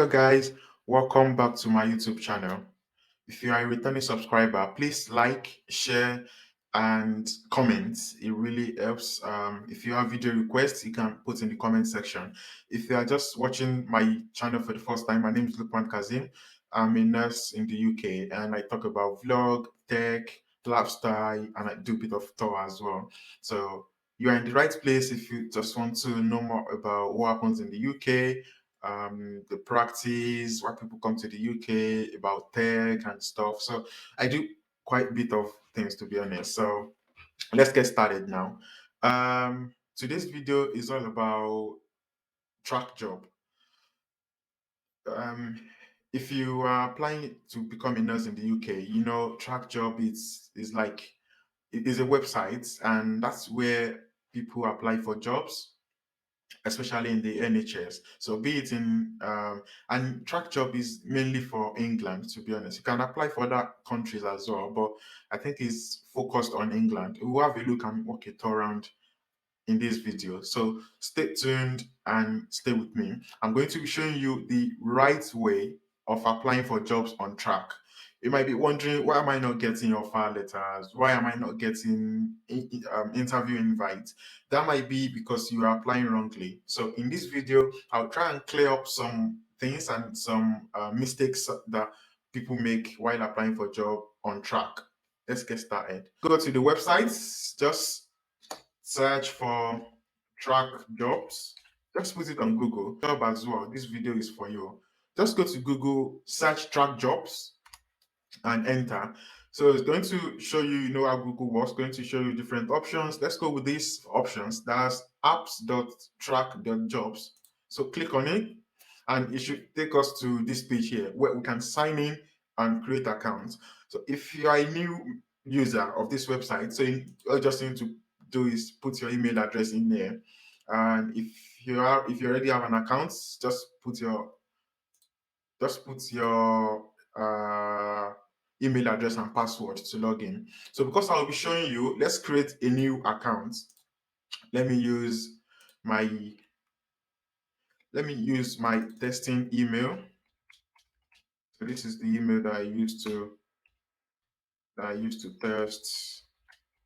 up, guys? Welcome back to my YouTube channel. If you are a returning subscriber, please like, share, and comment. It really helps. If you have video requests, you can put in the comment section. If you are just watching my channel for the first time, my name is Lukman Kazim. I'm a nurse in the UK, and I talk about vlog, tech, lifestyle, and I do a bit of tour as well. So you are in the right place if you just want to know more about what happens in the UK, the practice, why people come to the UK, about tech and stuff. So I do quite a bit of things, to be honest. So let's get started now. Today's video is all about track job. Um, if you are applying to become a nurse in the UK, track job is like it is a website, and that's where people apply for jobs, especially in the NHS. So be it in and track job is mainly for England, to be honest. You can apply for other countries as well, but I think it's focused on England. We'll have a look and walk it around in this video. So stay tuned and stay with me. I'm going to be showing you the right way of applying for jobs on Track. You might be wondering, why am I not getting your file letters? Why am I not getting interview invites? That might be because you are applying wrongly. So in this video, I'll try and clear up some things and some mistakes that people make while applying for job on Track. Let's get started. Go to the website, just search for Track Jobs. Just put it on Google. Job as well. This video is for you. Just go to Google, search Track Jobs, and enter. So it's going to show you, how Google works, going to show you different options. Let's go with these options. That's apps.track.jobs. So click on it, and it should take us to this page here where we can sign in and create accounts. So if you are a new user of this website, so all you just need to do is put your email address in there. And if you already have an account, just put your email address and password to log in. So because I'll be showing you, let's create a new account. Let me use my testing email. So this is the email that I used to test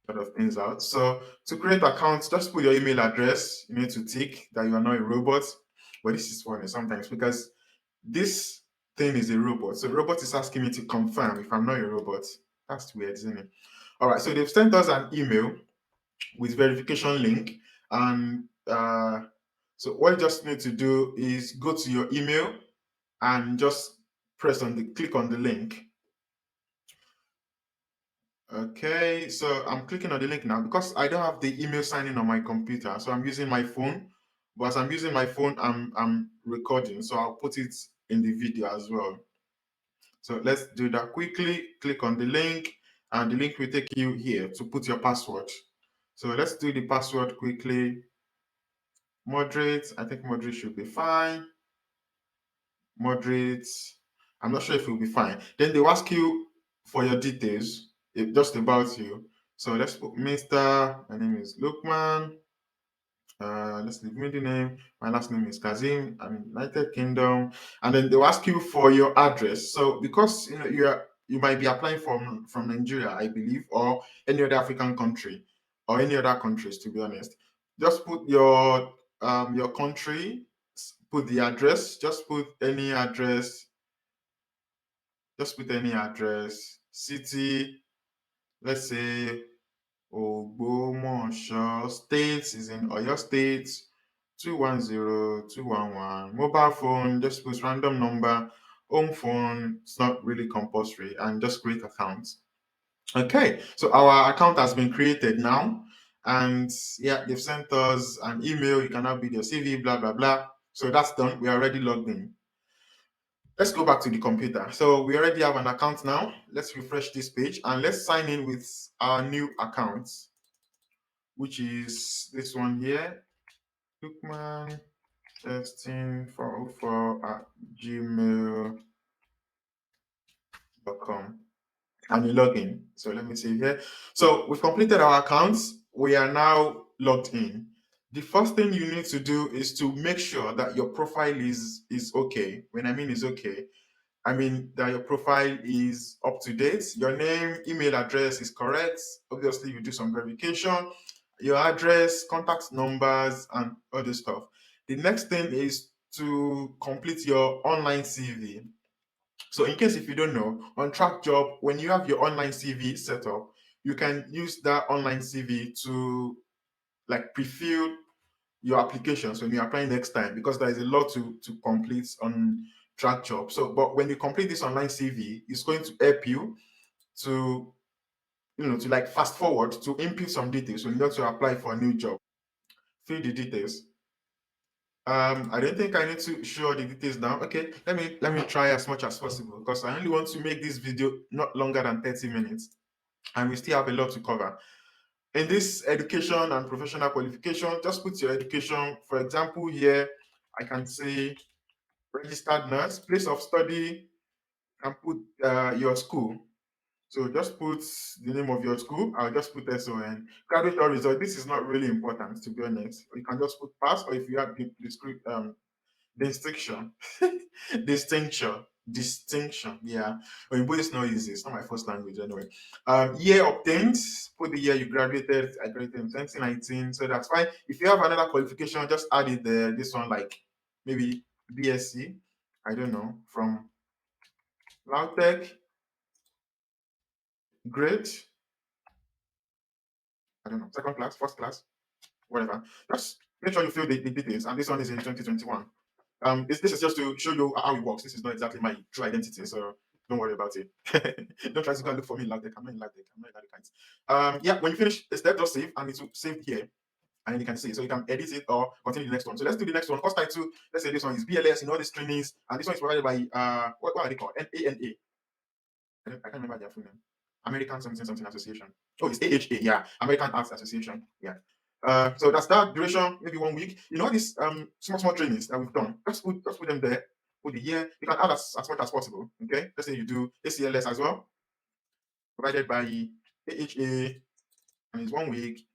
a lot of things out. So to create accounts, just put your email address. You need to tick that you are not a robot. But this is funny sometimes because this thing is a robot. So the robot is asking me to confirm if I'm not a robot. That's weird, isn't it? All right, so they've sent us an email with verification link. And so what you just need to do is go to your email and just click on the link. Okay, so I'm clicking on the link now because I don't have the email sign in on my computer. So I'm using my phone. But as I'm using my phone, I'm recording. So I'll put it in the video as well. So let's do that quickly. Click on the link, and the link will take you here to put your password. So let's do the password quickly. Moderate. I think moderate should be fine. Moderate. I'm not sure if it will be fine. Then they'll ask you for your details, just about you. So let's put Mr. My name is Lukman. Let's leave middle name. My last name is Kazim. I'm in United Kingdom. And then they'll ask you for your address. So because you might be applying from Nigeria, I believe, or any other African country, or any other countries, to be honest. Just put your country, put the address, just put any address, city, let's say Ogbomoso, state is in Oyo State, 210-211. Mobile phone, just put random number. Home phone, it's not really compulsory, and just create account. Okay, so our account has been created now, and yeah, they've sent us an email. You can now build your CV, blah blah blah. So that's done. We are already logged in. Let's go back to the computer. So we already have an account now. Let's refresh this page and let's sign in with our new account, which is this one here, Lukman testing 404@gmail.com, and you log in. So let me see here. So we've completed our accounts. We are now logged in. The first thing you need to do is to make sure that your profile is okay. When I mean is okay, I mean that your profile is up to date. Your name, email address is correct. Obviously, you do some verification, your address, contact numbers, and other stuff. The next thing is to complete your online CV. So, in case if you don't know, on Track Job, when you have your online CV set up, you can use that online CV to like pre-fill your applications when you're applying next time because there is a lot to complete on Track Job. So, but when you complete this online CV, it's going to help you to to like fast forward to input some details when you want to apply for a new job. Fill the details. I don't think I need to show the details now. Okay, let me try as much as possible because I only want to make this video not longer than 30 minutes and we still have a lot to cover. In this education and professional qualification, just put your education. For example, here I can say registered nurse, place of study, and put your school. So just put the name of your school. I'll just put SON. Graduate or result. This is not really important to be honest. You can just put pass, or if you have the script distinction, distinction. Yeah, but it's not easy. It's not my first language anyway. Year obtained. Put the year you graduated. I graduated in 2019, so that's fine. If you have another qualification, just add it there. This one, like maybe BSc. I don't know from Lautech. Grade. I don't know. Second class, first class, whatever. Just make sure you fill the details. And this one is in 2021. This is just to show you how it works. This is not exactly my true identity, so don't worry about it. Don't try to go and look for me in Loudtech. I'm not in Loudtech. I'm not in that kind. Yeah, when you finish the step, just save, and it will save here, and then you can see. So you can edit it or continue the next one. So let's do the next one. Course title. Let's say this one is BLS in all these trainings, and this one is provided by what are they called? ANA. I can't remember their full name. American something something association. Oh, it's AHA. Yeah, American Arts Association. Yeah. So that's that duration, maybe 1 week. You know these small trainings that we've done. Just put them there. Put the year. You can add as much as possible. Okay. Let's say you do ACLS as well, provided by AHA, and it's 1 week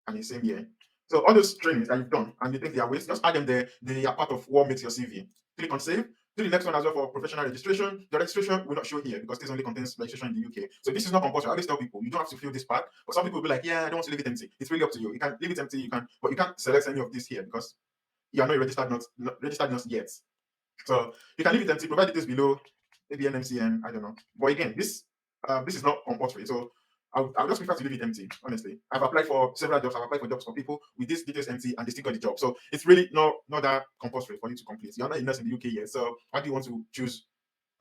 and the same year. So all those trainings that you've done and you think they are waste, just add them there. They are part of what makes your CV. Click on save. Do the next one as well for professional registration. The registration will not show here because this only contains registration in the UK. So this is not compulsory. I always tell people you don't have to fill this part. But some people will be like, yeah, I don't want to leave it empty. It's really up to you. You can leave it empty, you can, but you can't select any of this here because you are not a registered nurse yet. So you can leave it empty, provide details below, maybe NMCN, I don't know. But again, this is not compulsory. So I would just prefer to leave it empty, honestly. I've applied for several jobs, I've applied for jobs for people with these details empty and they still got the job. So it's really not that compulsory for you to complete. You're not a nurse in the UK yet. So why do you want to choose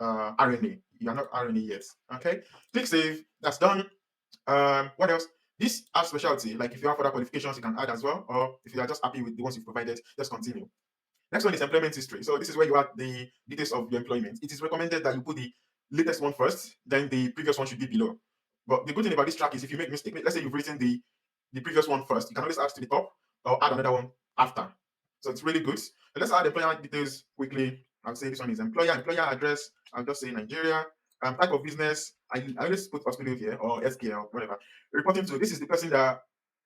RNA? You're not RNA yet. Okay. Click save. That's done. What else? This adds specialty. Like if you have other qualifications, you can add as well. Or if you are just happy with the ones you've provided, just continue. Next one is employment history. So this is where you add the details of your employment. It is recommended that you put the latest one first, then the previous one should be below. But the good thing about this track is if you make mistake, let's say you've written the previous one first, you can always add to the top or add another one after. So it's really good. And let's add employer details quickly. I'll say this one is employer address. I'll just say Nigeria. Type of business. I always put hospital here or SKL, whatever. Reporting to this is the person that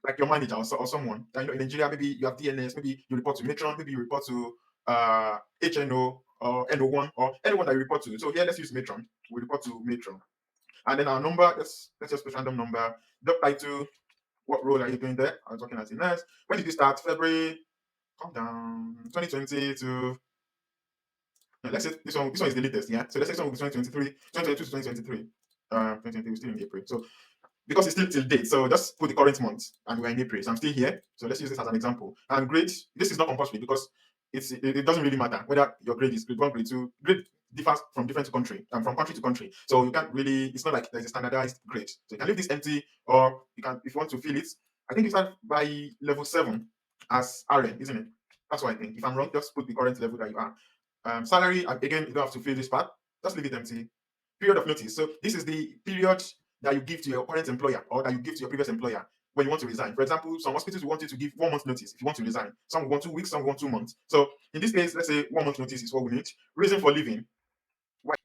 like your manager or someone. I know in Nigeria, maybe you have DNS, maybe you report to Matron, maybe you report to HNO or NO1 or anyone that you report to. So here, let's use Matron. We report to Matron. And then our number, let's just put random number. Job title, what role are you doing there? I was working as a nurse. When did you start? February, calm down, 2020 to let's say this one is the latest, yeah. So let's say this one will be 2023, 2022 to 2023. 2023 we're still in April. So because it's still till date. So just put the current month and we're in April. So I'm still here. So let's use this as an example. And grade, this is not compulsory because it doesn't really matter whether your grade is grade one, grade two. Grade differs from different country and from country to country. So you can't really, it's not like there's a standardized grade. So you can leave this empty or you can, if you want to fill it, I think you start by level 7 as RN, isn't it? That's what I think. If I'm wrong, just put the current level that you are. Salary, again, you don't have to fill this part. Just leave it empty. Period of notice. So this is the period that you give to your current employer or that you give to your previous employer when you want to resign. For example, some hospitals will want you to give 1 month notice if you want to resign. Some will want 2 weeks, some will want 2 months. So in this case, let's say 1 month notice is what we need. Reason for leaving.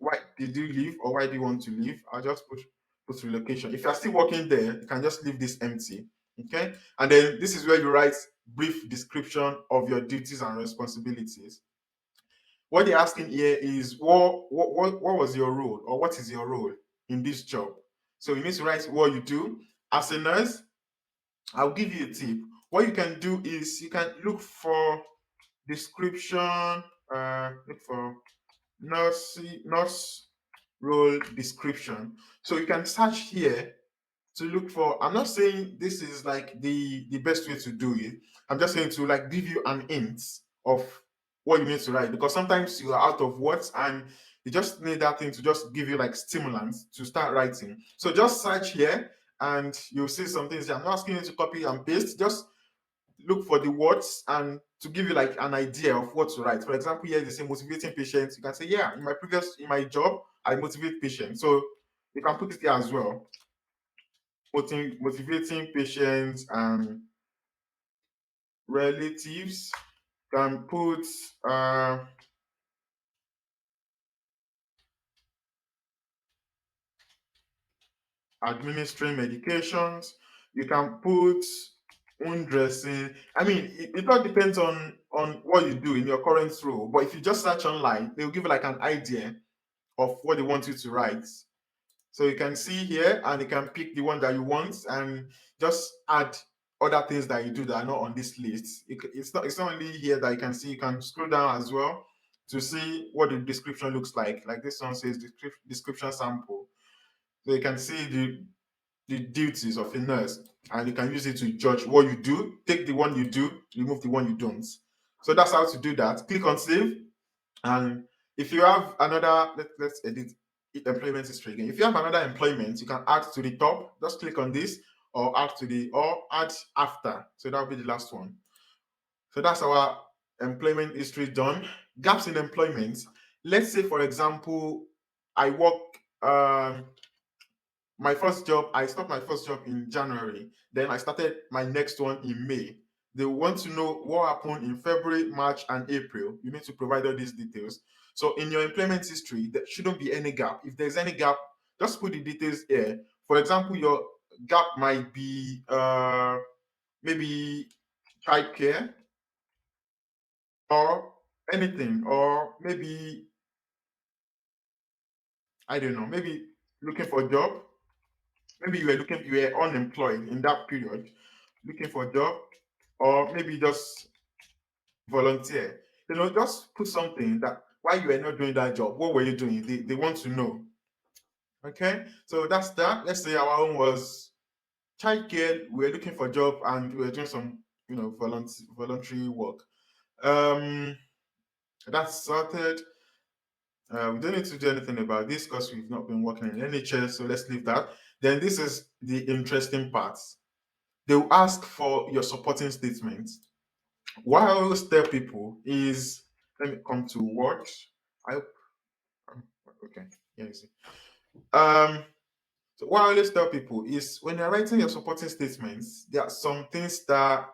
Why did you leave or why do you want to leave? I'll just put relocation. If you're still working there, you can just leave this empty. Okay, and then this is where you write brief description of your duties and responsibilities. What they're asking here is what was your role, or what is your role in this job? So you need to write what you do as a nurse. I'll give you a tip. What you can do is you can look for description, look for nurse role description. So you can search here to look for. I'm not saying this is like the best way to do it. I'm just saying to like give you an hint of what you need to write, because sometimes you are out of words and you just need that thing to just give you like stimulants to start writing. So just search here and you'll see some things. I'm not asking you to copy and paste. Just look for the words and to give you like an idea of what to write. For example, here they say motivating patients. You can say, yeah, in my job, I motivate patients. So you can put it here as well. Motivating patients and relatives. Can put uh, administering medications. You can put wound dressing. I mean, it all depends on what you do in your current role. But if you just search online, they'll give you like an idea of what they want you to write. So you can see here and you can pick the one that you want and just add other things that you do that are not on this list. It's not only here that you can see, you can scroll down as well to see what the description looks like. Like this one says description sample. So you can see the duties of a nurse and you can use it to judge what you do. Take the one you do, remove the one you don't. So that's how to do that. Click on save. And if you have another, let's edit employment history again. If you have another employment, you can add to the top. Just click on this or add after. So that will be the last one. So that's our employment history done. Gaps in employment. Let's say, for example, I work my first job, I stopped my first job in January. Then I started my next one in May. They want to know what happened in February, March, and April. You need to provide all these details. So in your employment history, there shouldn't be any gap. If there's any gap, just put the details here. For example, your gap might be maybe childcare or anything, or maybe I don't know, maybe looking for a job. Maybe you were unemployed in that period, looking for a job, or maybe just volunteer. Just put something that while you were not doing that job, what were you doing? They want to know. Okay, so that's that. Let's say our own was childcare. We were looking for a job and we were doing some, voluntary work. Um, that's sorted. We don't need to do anything about this because we've not been working in NHS, so let's leave that. Then this is the interesting part. They will ask for your supporting statement. What I always tell people is, let me come to what I um, okay, here you see. Um, so what I always tell people is when you're writing your supporting statements, there are some things that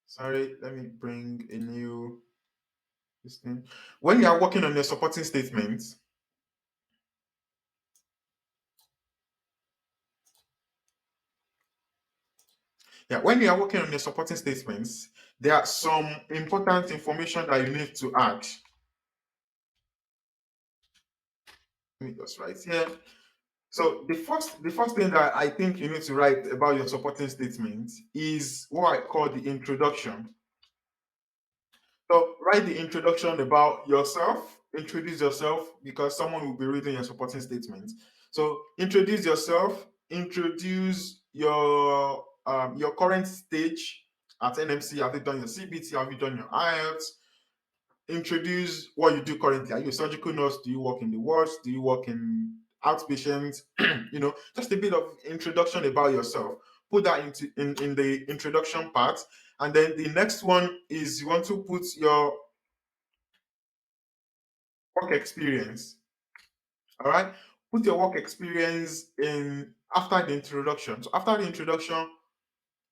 sorry, let me bring a new this thing. When you are working on your supporting statements, yeah, when you are working on your supporting statements, there are some important information that you need to add. Let me just write here. So the first thing that I think you need to write about your supporting statement is what I call the introduction. So write the introduction about yourself, introduce yourself because someone will be reading your supporting statement. So introduce yourself, introduce your current stage at NMC. Have you done your CBT? Have you done your IELTS? Introduce what you do currently. Are you a surgical nurse? Do you work in the wards? Do you work in outpatient? Just a bit of introduction about yourself. Put that in the introduction part. And then the next one is you want to put your work experience. All right. Put your work experience in after the introduction. So after the introduction,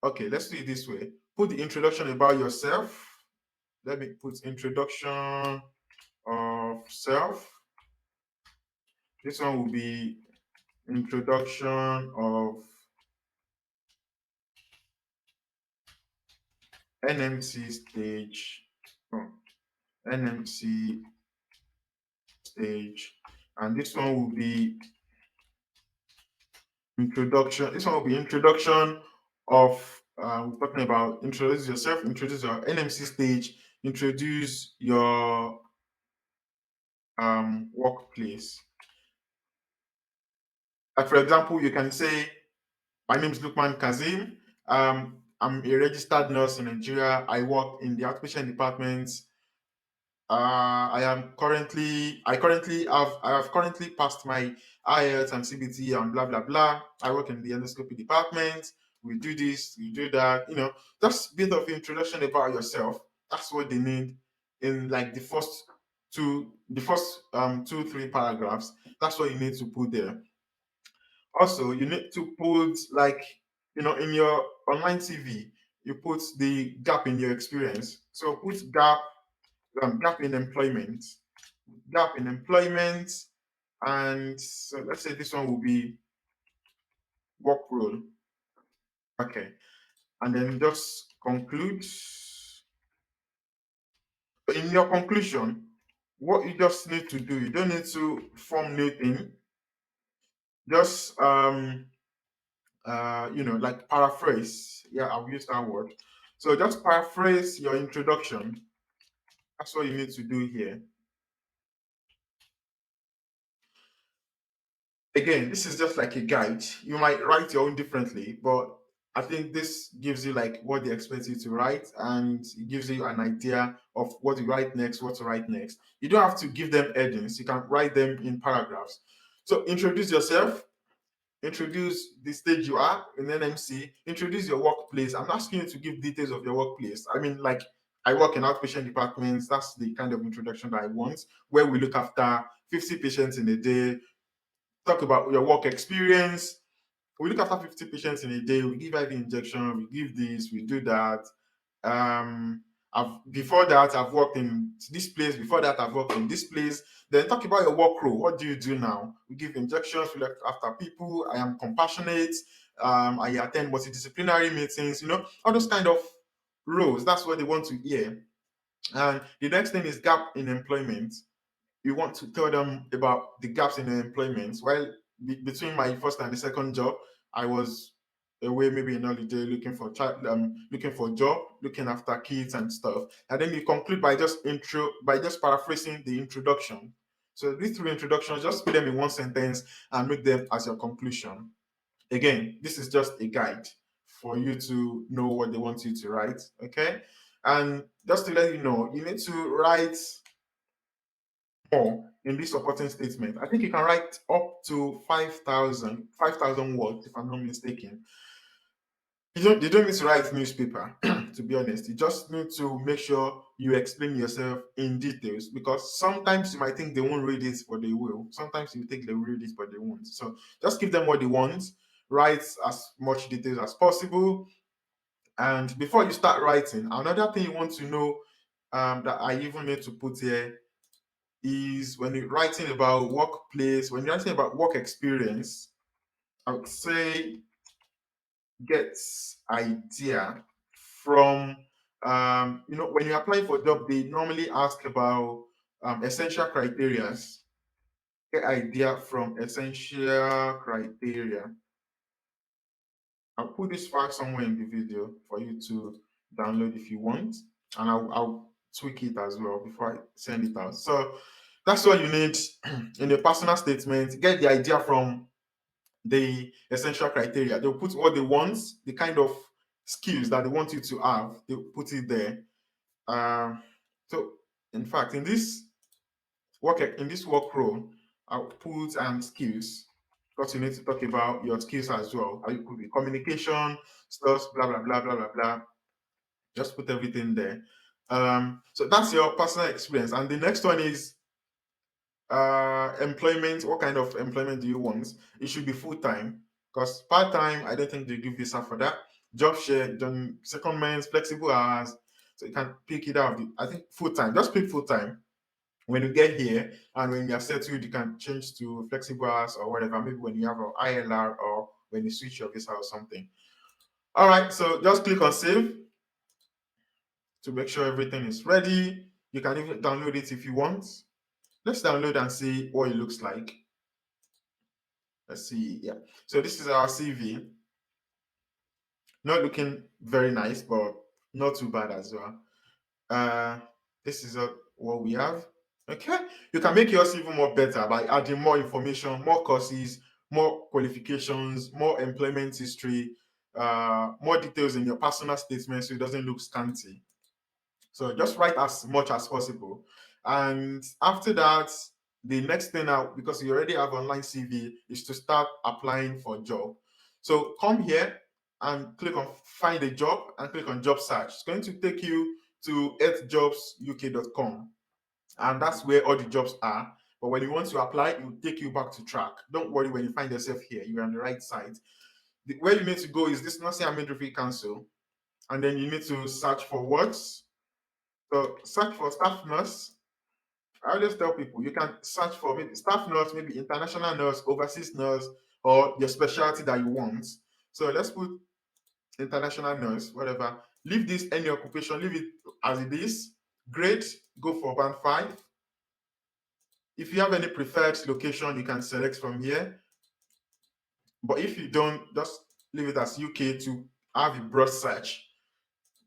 okay, let's do it this way. Put the introduction about yourself. Let me put introduction of self. This one will be introduction of NMC stage, oh, NMC stage, and this one will be introduction. This one will be introduction of we're talking about introduce yourself, introduce your NMC stage, introduce your workplace. Like for example, you can say, "My name is Lukman Kazim. I'm a registered nurse in Nigeria. I work in the outpatient department. I have currently passed my IELTS and CBT and blah blah blah. I work in the endoscopy department. We do this, we do that. Just a bit of introduction about yourself. That's what they need in like the first 2 3 paragraphs. That's what you need to put there. Also, you need to put like in your online CV, you put the gap in your experience. So put gap in employment, and so let's say this one will be work role. Okay, and then just conclude. In your conclusion, what you just need to do, you don't need to form new thing. Just like paraphrase. Yeah, I'll use that word. So just paraphrase your introduction. That's what you need to do here. Again, this is just like a guide. You might write your own differently, but I think this gives you like what they expect you to write, and it gives you an idea of what to write next, what to write next. You don't have to give them headings, you can write them in paragraphs. So introduce yourself, introduce the stage you are in NMC, introduce your workplace. I'm asking you to give details of your workplace. I mean, like, I work in outpatient departments. That's the kind of introduction that I want, where we look after 50 patients in a day. Talk about your work experience. We look after 50 patients in a day. We give IV injection. We give this. We do that. Before that, I've worked in this place. Before that, I've worked in this place. Then talk about your work role. What do you do now? We give injections. We look after people. I am compassionate. I attend multidisciplinary meetings. All those kind of roles. That's what they want to hear. And the next thing is gap in employment. You want to tell them about the gaps in the employment. While between my first and the second job, I was away maybe in holiday looking for a job, looking after kids and stuff. And then you conclude by just paraphrasing the introduction. So these 3 introductions, just put them in one sentence and make them as your conclusion. Again, this is just a guide for you to know what they want you to write. Okay. And just to let you know, you need to write more in this supporting statement. I think you can write up to 5,000 words, if I'm not mistaken. You don't need to write newspaper, to be honest. You just need to make sure you explain yourself in details, because sometimes you might think they won't read it, but they will. Sometimes you think they will read it, but they won't. So just give them what they want. Write as much details as possible. And before you start writing, another thing you want to know, that I even need to put here, is when you're writing about workplace, when you're writing about work experience, I would say get idea from when you're applying for a job, they normally ask about essential criteria. Get idea from essential criteria. I'll put this file somewhere in the video for you to download if you want, and I'll tweak it as well before I send it out. So that's what you need in a personal statement. Get the idea from the essential criteria. They'll put what they want, the kind of skills that they want you to have. They'll put it there. So, in fact, in this work role, I'll put skills, because you need to talk about your skills as well. It could be communication, stuff, blah blah blah blah blah blah. Just put everything there. So that's your personal experience, and the next one is employment. What kind of employment do you want? It should be full-time, because part-time, I don't think they give visa for that. Job share, then secondments, flexible hours, so you can pick it out. I think full-time, just pick full-time. When you get here and when you're settled, you can change to flexible hours or whatever, maybe when you have an ILR or when you switch your visa or something. All right, so just click on save. to make sure everything is ready. You can even download it if you want. Let's download and see what it looks like. Let's see. Yeah. So this is our CV. Not looking very nice, but not too bad as well. Uh, this is what we have. Okay. You can make yours even more better by adding more information, more courses, more qualifications, more employment history, more details in your personal statement so it doesn't look scanty. So just write as much as possible. And after that, the next thing out, because you already have online CV, is to start applying for a job. So come here and click on find a job and click on job search. It's going to take you to earthjobsuk.com, and that's where all the jobs are. But when you want to apply, it will take you back to track. Don't worry when you find yourself here, you're on the right side. Where you need to go is this nursing and midwifery council, and then you need to search for words. So search for staff nurse. I always tell people you can search for maybe staff nurse, maybe international nurse, overseas nurse, or your specialty that you want. So let's put international nurse, whatever. Leave this any occupation, leave it as it is. Grade, go for band 5. If you have any preferred location, you can select from here. But if you don't, just leave it as UK to have a broad search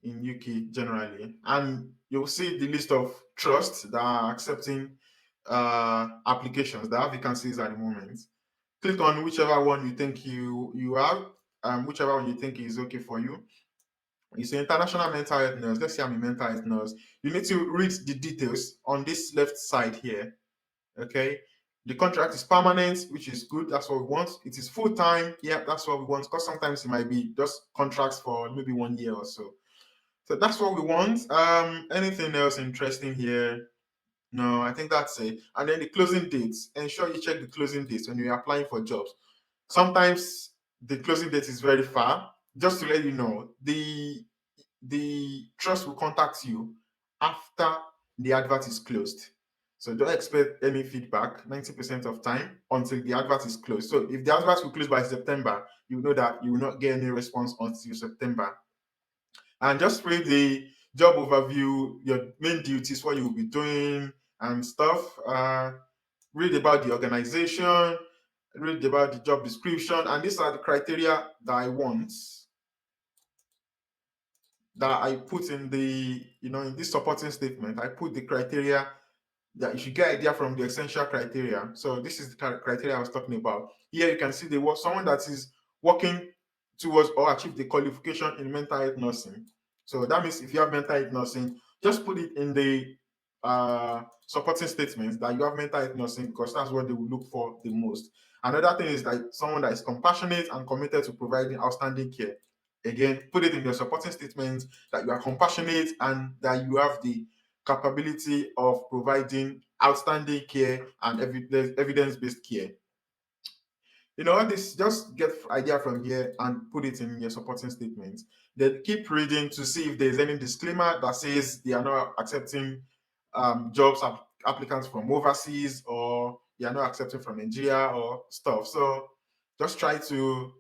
in UK generally, and you'll see the list of trusts that are accepting applications that have vacancies at the moment. Click on whichever one you think you have, whichever one you think is okay for you. You say international mental health nurse. Let's say I'm a mental health nurse. You need to read the details on this left side here. Okay. The contract is permanent, which is good. That's what we want. It is full time. Yeah, that's what we want. Because sometimes it might be just contracts for maybe 1 year or so. So that's what we want. Anything else interesting here? No, I think that's it. And then the closing dates. Ensure you check the closing dates when you're applying for jobs. Sometimes the closing date is very far. Just to let you know, the trust will contact you after the advert is closed. So don't expect any feedback 90% of time until the advert is closed. So if the advert will close by September, you know that you will not get any response until September. And just read the job overview, your main duties, what you will be doing and stuff. Read about the organization, read about the job description, and these are the criteria that I want, that I put in the, in this supporting statement. I put the criteria that you should get idea from the essential criteria. So this is the criteria I was talking about. Here you can see the work someone that is working towards or achieve the qualification in mental health nursing. So that means if you have mental health nursing, just put it in the supporting statements that you have mental health nursing, because that's what they will look for the most. Another thing is that someone that is compassionate and committed to providing outstanding care. Again, put it in your supporting statements that you are compassionate and that you have the capability of providing outstanding care and evidence-based care. All this, just get idea from here and put it in your supporting statement. Then keep reading to see if there's any disclaimer that says they are not accepting jobs applicants from overseas, or they are not accepting from Nigeria or stuff. So just try to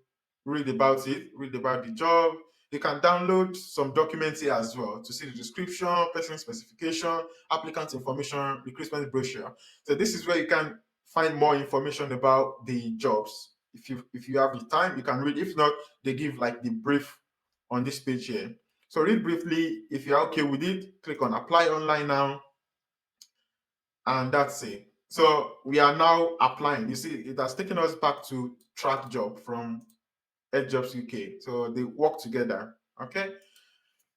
read about it, read about the job. You can download some documents here as well to see the description, person specification, applicant information, recruitment brochure. So this is where you can find more information about the jobs. If you have the time, you can read. If not, they give like the brief on this page here. So read briefly. If you're okay with it, click on apply online now, and that's it. So we are now applying. You see, it has taken us back to Trac Job from Trac Jobs UK. So they work together. Okay,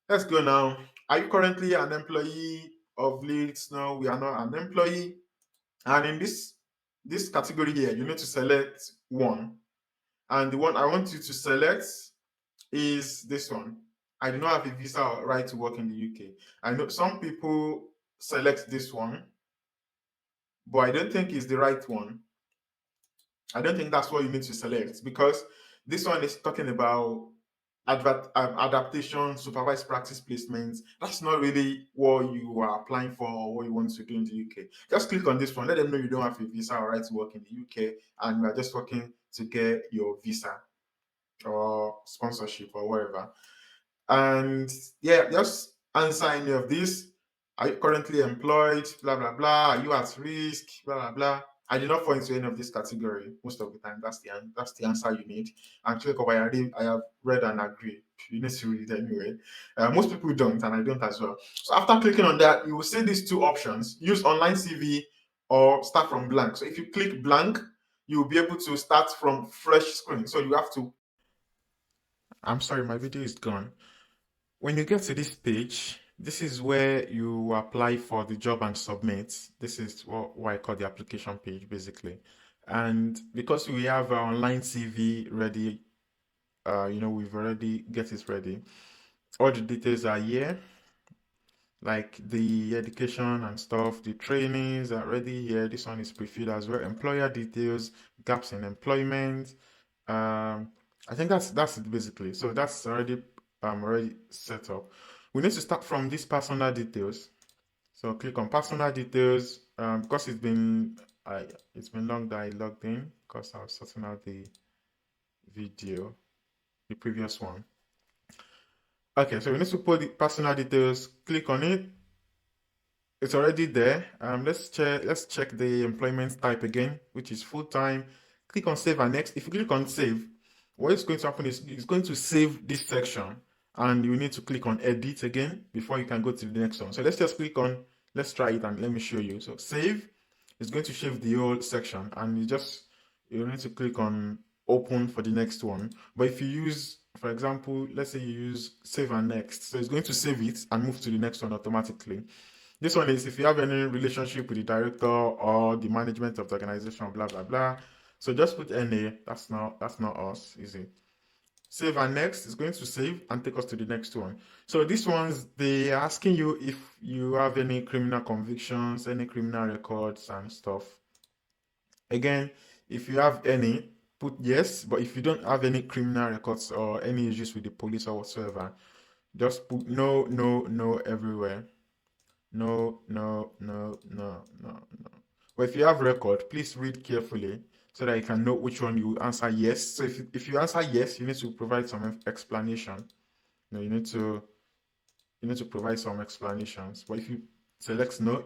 let's go now. Are you currently an employee of Leeds? No, we are not an employee. And in this category here, you need to select one. And the one I want you to select is this one. I do not have a visa or right to work in the UK. I know some people select this one, but I don't think it's the right one. I don't think that's what you need to select, because this one is talking about adaptation, supervised practice placements. That's not really what you are applying for or what you want to do in the UK. Just click on this one. Let them know you don't have a visa or right to work in the UK, and you are just working to get your visa or sponsorship or whatever. And yeah, just answer any of this. Are you currently employed? Blah blah blah. Are you at risk? Blah blah blah. I did not fall into any of this category most of the time. That's the answer you need. And click up. I have read and agree. You need to read it anyway. Most people don't, and I don't as well. So after clicking on that, you will see these two options: use online CV or start from blank. So if you click blank, you will be able to start from fresh screen. So you have to. I'm sorry, my video is gone. When you get to this page, this is where you apply for the job and submit. This is what I call the application page, basically. And because we have our online CV ready, we've already get it ready. All the details are here, like the education and stuff. The trainings are ready here. This one is pre-filled as well. Employer details, gaps in employment. I think that's it basically. So that's already set up. We need to start from these personal details. So click on personal details. Because it's been long that I logged in because I was sorting out the video, the previous one. Okay, so we need to put the personal details. Click on it. It's already there. Let's check the employment type again, which is full-time. Click on save and next. If you click on save, what is going to happen is it's going to save this section, and you need to click on edit again before you can go to the next one. So let's just click on, let's try it and let me show you. So save is going to save the whole section, and you need to click on open for the next one. But if you use, for example, let's say you use save and next, so it's going to save it and move to the next one automatically. This one is if you have any relationship with the director or the management of the organization, blah blah blah. So just put NA. That's not us, is it? Save and next is going to save and take us to the next one. So these ones, they are asking you if you have any criminal convictions, any criminal records and stuff. Again, if you have any, put yes. But if you don't have any criminal records or any issues with the police or whatsoever, just put no, no, no everywhere. No, no, no, no, no, no. But if you have record, please read carefully so that you can know which one you answer yes. So if you answer yes, you need to provide some explanation. You need to provide some explanations. But if you select no,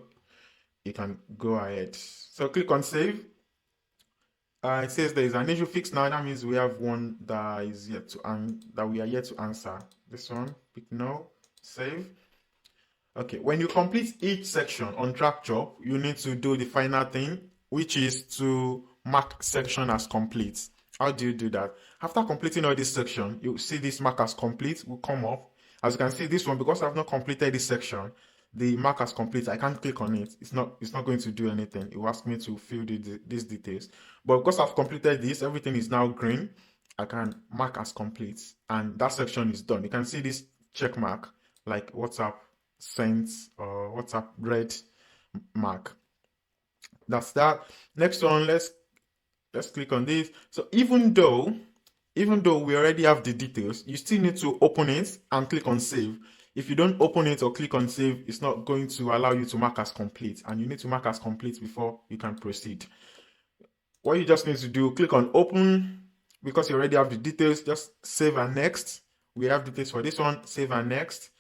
you can go ahead. So click on save. It says there is an issue fixed now. That means we have one that is yet to that we are yet to answer. This one, pick no, save. Okay, when you complete each section on Trac Job, you need to do the final thing, which is to mark section as complete. How do you do that? After completing all this section, you see this mark as complete will come up. As you can see, this one, because I've not completed this section, the mark as complete, I can't click on it. It's not going to do anything. It will ask me to fill these details. But because I've completed this, everything is now green. I can mark as complete, and that section is done. You can see this check mark, like WhatsApp sent or WhatsApp red mark. That's that. Next one, let's click on this. So even though we already have the details, you still need to open it and click on save. If you don't open it or click on save, it's not going to allow you to mark as complete, and you need to mark as complete before you can proceed. What you just need to do, click on open. Because you already have the details, just save and next. We have details for this one, save and next.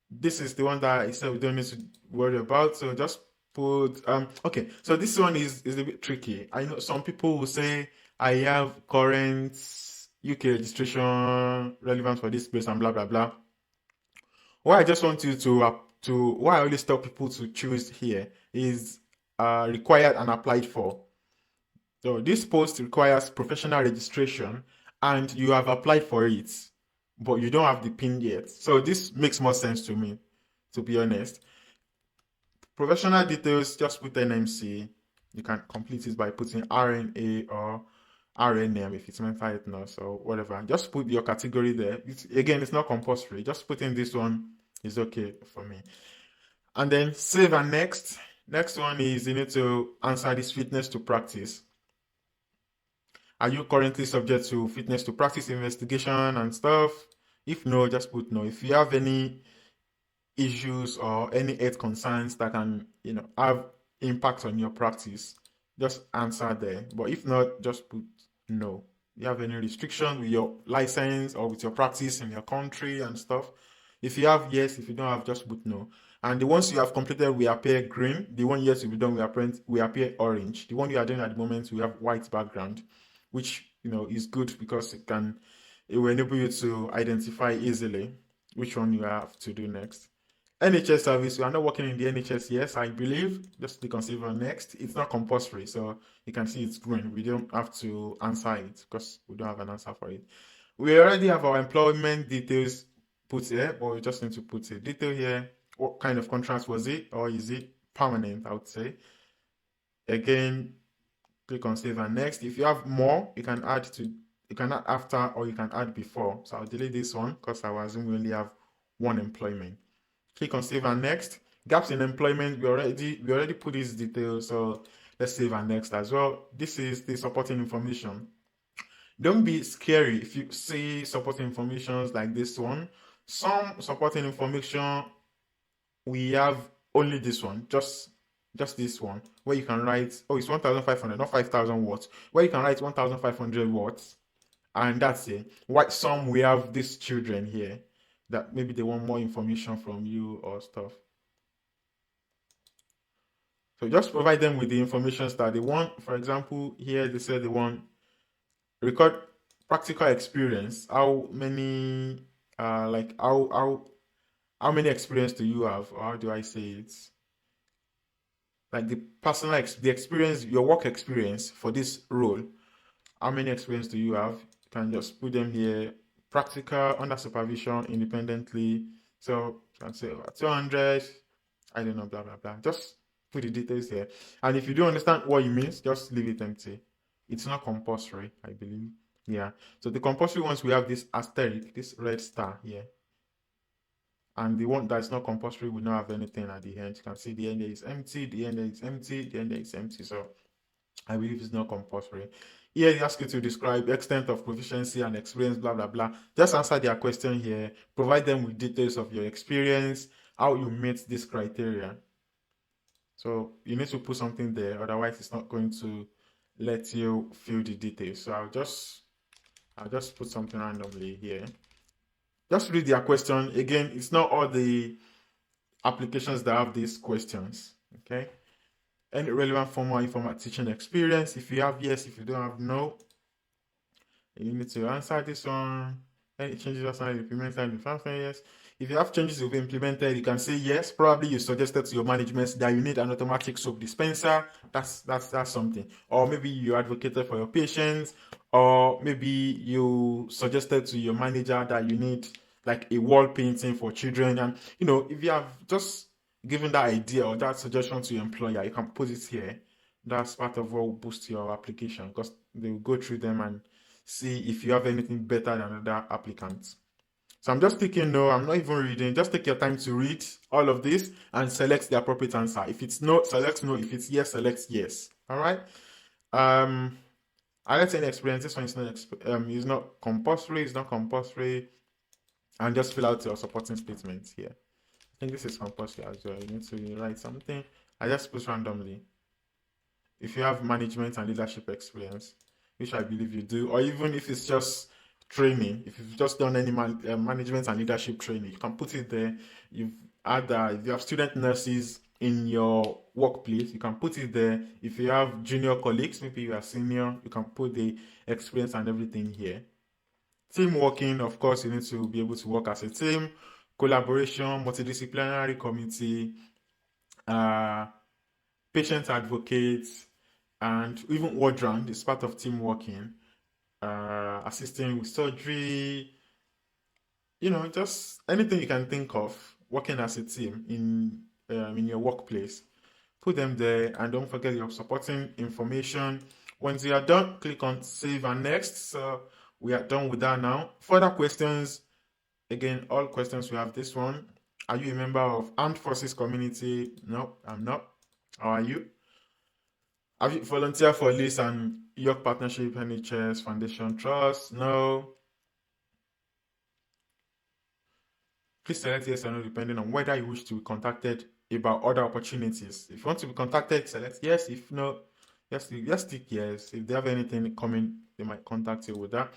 This is the one that I said we don't need to worry about. So just put okay. So this one is a bit tricky. I know some people will say I have current UK registration relevant for this place and blah blah blah. What I just want you to what I always tell people to choose here is required and applied for. So this post requires professional registration and you have applied for it, but you don't have the PIN yet. So this makes more sense to me, to be honest. Professional details, just put NMC. You can complete it by putting RNA or RNM if it's mental health or whatever. Just put your category there. Again, it's not compulsory. Just putting this one is okay for me. And then save and next. Next one is you need to answer this fitness to practice. Are you currently subject to fitness to practice investigation and stuff? If no, just put no. If you have any issues or any health concerns that can, have impact on your practice, just answer there. But if not, just put no. You have any restriction with your license or with your practice in your country and stuff, If you have yes, if you don't have, just put no. And the ones you have completed will appear green. The one yes will be done will appear orange. The one you are doing at the moment will have white background, which is good because it will enable you to identify easily which one you have to do next. NHS service, we are not working in the NHS, yes, I believe. Just click on save on next. It's not compulsory, so you can see it's green. We don't have to answer it because we don't have an answer for it. We already have our employment details put here, but we just need to put a detail here. What kind of contract was it, or is it permanent? I would say. Again, click on save and next. If you have more, you can add after or you can add before. So I'll delete this one because I will assume we only have one employment. Click on save and next. Gaps in employment, we already put this detail, so let's save and next as well. This is the supporting information. Don't be scary if you see supporting informations like this one. Some supporting information we have only this one, just this one, where you can write, oh, it's 1,500, not 5,000 watts, where you can write 1,500 watts, and that's it. What some we have these children here that maybe they want more information from you or stuff. So just provide them with the information that they want. For example, here they said they want record practical experience. How many like how many experience do you have? Or how do I say it? Like the experience, your work experience for this role. How many experience do you have? You can just put them here. Practical, under supervision, independently. So you can say 200. I don't know, blah blah blah. Just put the details here. And if you don't understand what it means, just leave it empty. It's not compulsory, I believe. Yeah. So the compulsory ones, we have this asterisk, this red star here. And the one that's not compulsory will not have anything at the end. You can see the end there is empty, the end there is empty, the end there is empty. So I believe it's not compulsory. Here they ask you to describe extent of proficiency and experience, blah blah blah. Just answer their question here. Provide them with details of your experience, how you meet this criteria. So you need to put something there, otherwise it's not going to let you fill the details. So I'll just put something randomly here. Just read their question. Again, it's not all the applications that have these questions. Okay. Any relevant formal informal teaching experience? If you have yes, if you don't have no. You need to answer this one. Any changes are implemented in 5 years. If you have changes you've implemented, you can say yes. Probably you suggested to your management that you need an automatic soap dispenser. That's something. Or maybe you advocated for your patients, or maybe you suggested to your manager that you need like a wall painting for children. And if you have just given that idea or that suggestion to your employer, you can put it here. That's part of what will boost your application because they will go through them and see if you have anything better than other applicants. So I'm just clicking no, I'm not even reading. Just take your time to read all of this and select the appropriate answer. If it's no, select no. If it's yes, select yes. All right. I let's say experience. This one is not compulsory. It's not compulsory. And just fill out your supporting statements here. I think this is compulsory as well. You need to write something. I just put randomly. If you have management and leadership experience, which I believe you do, or even if it's just training, if you've just done any management and leadership training, you can put it there. If you have student nurses in your workplace, you can put it there. If you have junior colleagues, maybe you are senior, you can put the experience and everything here. Team working, of course, you need to be able to work as a team. Collaboration, multidisciplinary committee, patient advocates, and even ward round is part of team working. Assisting with surgery, just anything you can think of, working as a team in your workplace. Put them there, and don't forget your supporting information. Once you are done, click on save and next. So we are done with that now. Further questions, again, all questions we have this one. Are you a member of Armed Forces Community? No, I'm not. How are you? Have you volunteered for LIS and York Partnership, NHS, Foundation Trust? No. Please select yes or no depending on whether you wish to be contacted about other opportunities. If you want to be contacted, select yes. If no, just tick yes. If they have anything coming, they might contact you with that.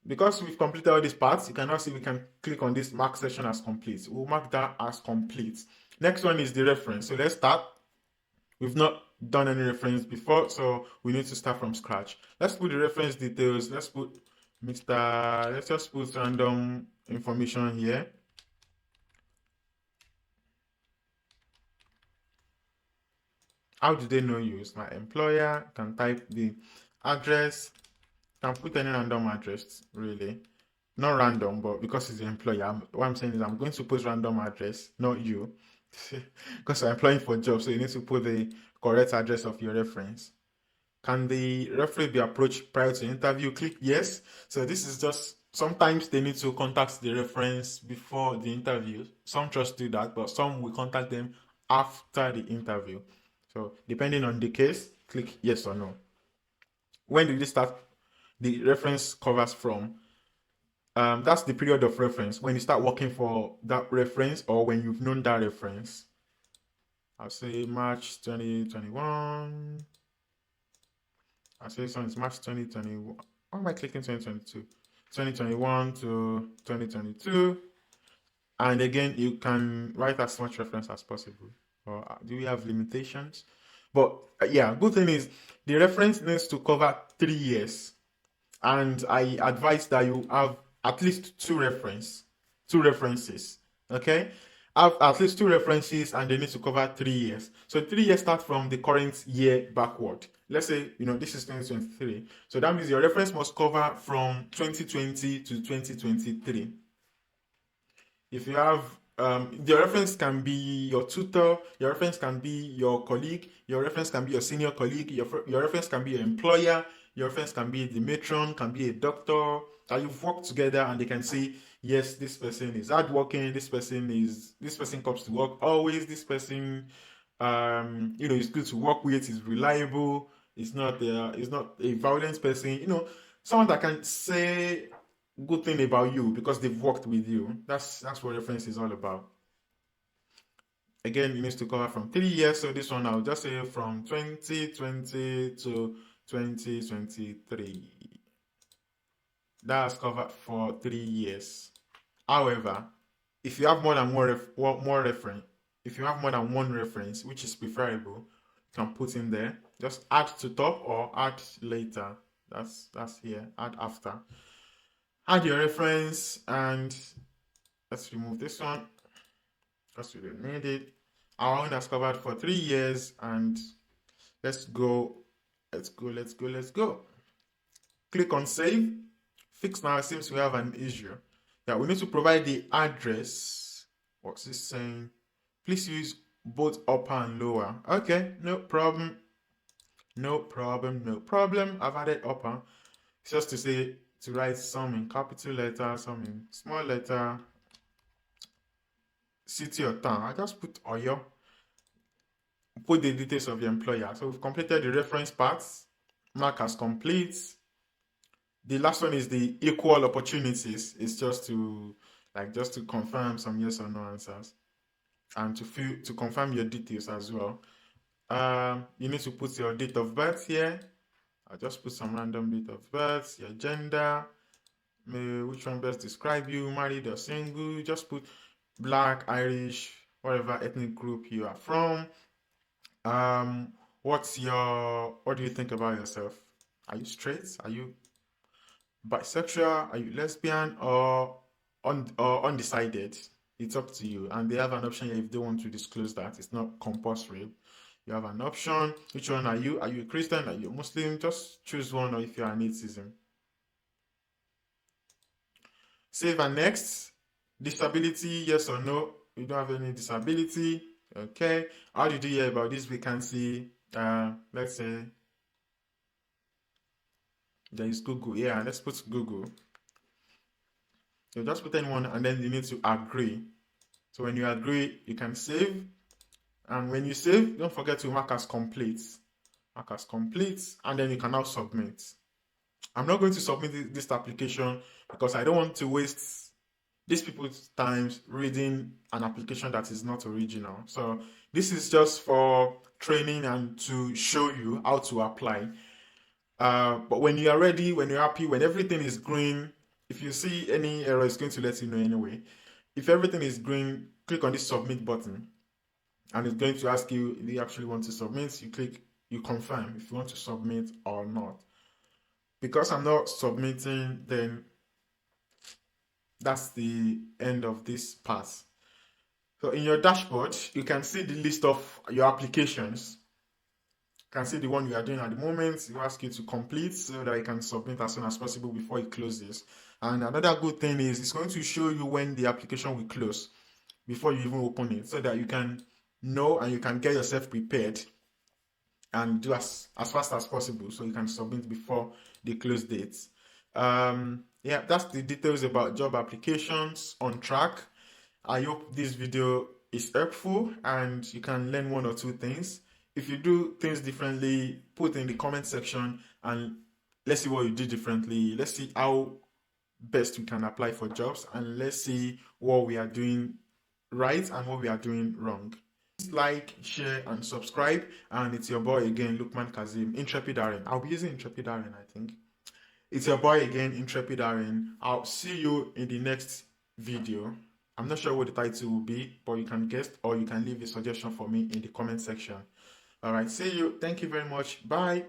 Because we've completed all these parts, you can now see we can click on this mark section as complete. We'll mark that as complete. Next one is the reference. So let's start. We've not done any reference before, so we need to start from scratch. Let's put the reference details. Let's put Mr. Let's just put random information here. How do they know you? It's my employer. Can type the address. Can put any random address, really. Not random, but because it's the employer, what I'm saying is I'm going to put random address, not you. Because I'm applying for jobs, so you need to put the correct address of your reference. Can the referee be approached prior to interview? Click yes. So this is just sometimes they need to contact the reference before the interview. Some just do that, but some will contact them after the interview. So depending on the case, click yes or no. When did you start the reference covers from? That's the period of reference when you start working for that reference or when you've known that reference. I'll say March 2021. I'll say this one is March 2021. Why am I clicking 2022? 2021 to 2022. And again, you can write as much reference as possible. Or do we have limitations? But yeah, good thing is the reference needs to cover 3 years. And I advise that you have at least two references. Okay, have at least two references, and they need to cover 3 years. So 3 years start from the current year backward. Let's say this is 2023. So that means your reference must cover from 2020 to 2023. If you have your reference can be your tutor, your reference can be your colleague, your reference can be your senior colleague, your reference can be your employer, your reference can be the matron, can be a doctor that you've worked together, and they can say, yes, this person is hardworking, this person comes to work always, this person is good to work with, is reliable, is not a violent person, someone that can say good thing about you because they've worked with you. That's what reference is all about. Again, it needs to cover from 3 years. So this one I'll just say from 2020 to 2023. That's covered for 3 years. However, if you have more than one reference, if you have more than one reference, which is preferable, you can put in there. Just add to top or add later. That's here. Add after. Add your reference, and let's remove this one because we don't need it. Our own has covered for 3 years, and let's go. Click on save. Fix now. It seems we have an issue. Yeah, we need to provide the address. What's this saying? Please use both upper and lower. Okay, no problem. I've added upper. It's just to say to write some in capital letter, some in small letter, city or town. I just put Oyo. Put the details of your employer. So we've completed the reference parts. Mark as complete. The last one is the equal opportunities. It's just to confirm some yes or no answers, and to confirm your details as well. You need to put your date of birth here. I'll just put some random date of birth, your gender, which one best describe you, married or single. Just put Black, Irish, whatever ethnic group you are from. What do you think about yourself? Are you straight? Are you bisexual? Are you lesbian or undecided? It's up to you. And they have an option here if they want to disclose that. It's not compulsory. You have an option. Which one are you? Are you a Christian? Are you a Muslim? Just choose one, or if you're an atheism. Save and next. Disability, yes or no? You don't have any disability. Okay. How did you hear about this vacancy? Let's say there is Google. Yeah, let's put Google. So just put anyone, and then you need to agree. So when you agree, you can save. And when you save, don't forget to mark as complete. Mark as complete, and then you can now submit. I'm not going to submit this application because I don't want to waste these people's time reading an application that is not original. So this is just for training and to show you how to apply. But when you are ready, when you're happy, when everything is green, If you see any error, it's going to let you know anyway. If everything is green, click on this submit button, and it's going to ask you if you actually want to submit. You click, you confirm if you want to submit or not. Because I'm not submitting, then that's the end of this part. So in your dashboard, you can see the list of your applications. You can see the one you are doing at the moment. You ask you to complete so that you can submit as soon as possible before it closes. And another good thing is it's going to show you when the application will close before you even open it, so that you can know and you can get yourself prepared and do as fast as possible so you can submit before the close dates. Yeah, that's the details about job applications on Trac. I hope this video is helpful and you can learn one or two things. If you do things differently, put in the comment section and let's see what you do differently. Let's see how best we can apply for jobs, and let's see what we are doing right and what we are doing wrong. Please like, share, and subscribe. And it's your boy again, Lukman Kazim, Intrepid Aaron. I'll be using Intrepid Aaron, I think. It's your boy again, Intrepid Aaron. I'll see you in the next video. I'm not sure what the title will be, but you can guess or you can leave a suggestion for me in the comment section. All right, see you. Thank you very much. Bye.